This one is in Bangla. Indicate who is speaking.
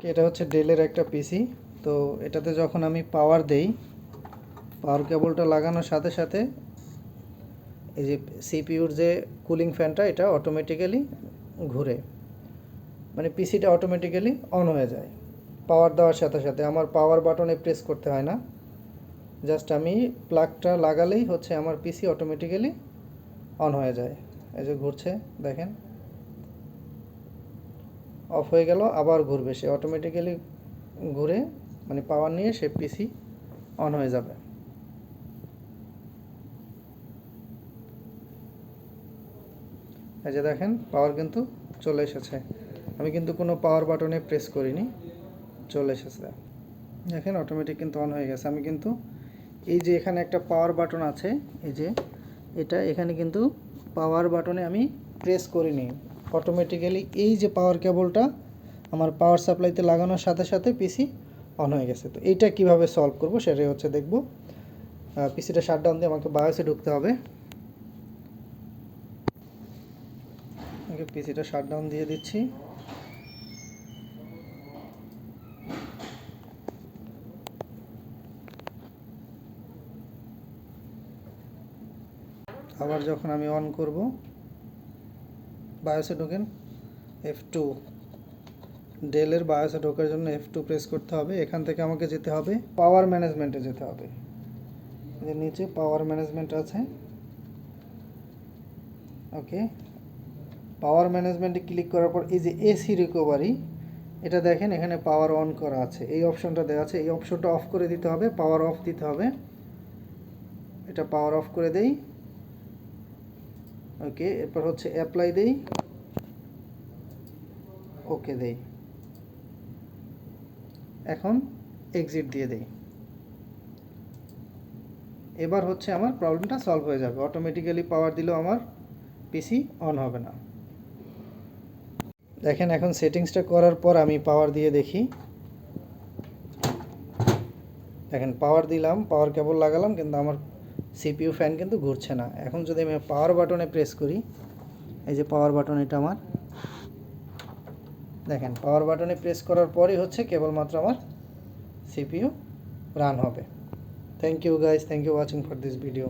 Speaker 1: এটা হচ্ছে ডেলের একটা পিসি। তো এটাতে যখন আমি পাওয়ার দেই, পাওয়ার কেবলটা লাগানোর সাথে সাথে এই যে সিপিইউর যে কুলিং ফ্যানটা এটা অটোমেটিক্যালি ঘুরে, মানে পিসিটা অটোমেটিক্যালি অন হয়ে যায় পাওয়ার দেওয়ার সাথে সাথে। আমার পাওয়ার বাটনে প্রেস করতে হয় না, জাস্ট আমি প্লাগটা লাগালেই হচ্ছে আমার পিসি অটোমেটিক্যালি অন হয়ে যায়। এই যে ঘুরছে দেখেন, অফ হয়ে গেল আবার ঘুরবে, সে অটোমেটিক্যালি ঘুরে মানে পাওয়ার নিয়ে সে পিসি অন হয়ে যাবে। এই যে দেখেন পাওয়ার কিন্তু চলে এসেছে, আমি কিন্তু কোনো পাওয়ার বাটনে প্রেস করিনি, চলে এসেছে দেখেন অটোমেটিক কিন্তু অন হয়ে গেছে। আমি কিন্তু এই যে এখানে একটা পাওয়ার বাটন আছে, এই যে এটা এখানে কিন্তু পাওয়ার বাটনে আমি প্রেস করিনি, অটোমেটিক্যালি এই যে পাওয়ার কেবলটা আমার পাওয়ার সাপ্লাইতে লাগানোর সাথে সাথে পিসি অন হয়ে গেছে। তো এইটা কিভাবে সলভ করব সেটাই হচ্ছে দেখব। পিসিটা শাটডাউন দিয়ে আমাকে বায়োসে ঢুকতে হবে। ওকে, পিসিটা শাটডাউন দিয়ে দিচ্ছি। আবার যখন আমি অন করব, বায়োসে ঢোকেন, F2, ডেলের বায়োসে ঢোকার জন্য F2 প্রেস করতে হবে। এখান থেকে আমাকে যেতে হবে পাওয়ার ম্যানেজমেন্টে যেতে হবে। এর নিচে পাওয়ার ম্যানেজমেন্ট আছে। ওকে, পাওয়ার ম্যানেজমেন্টে ক্লিক করার পর এই যে এসি রিকভারি, এটা দেখেন এখানে পাওয়ার অন করা আছে, এই অপশনটা দেওয়া আছে, এই অপশনটা অফ করে দিতে হবে, পাওয়ার অফ দিতে হবে। এটা পাওয়ার অফ করে দেই। ওকে, এরপর হচ্ছে অ্যাপ্লাই দেই, ওকে দেই, এখন এক্সিট দিয়ে দেই। এবার হচ্ছে আমার প্রবলেমটা সলভ হয়ে যাবে, অটোমেটিক্যালি পাওয়ার দিলেও আমার পিসি অন হবে না। দেখেন এখন সেটিংসটা করার পর আমি পাওয়ার দিয়ে দেখি, দেখেন পাওয়ার দিলাম, পাওয়ার কেবল লাগালাম, কিন্তু আমার সিপিইউ ফ্যান কিন্তু ঘুরছে না। এখন যদি আমি পাওয়ার বাটনে প্রেস করি, এই যে পাওয়ার বাটন এটা আমার, দেখেন পাওয়ার বাটনে প্রেস করার পরই হচ্ছে কেবলমাত্র আমার সিপিইউ রান হবে। Thank you guys, thank you watching for this video.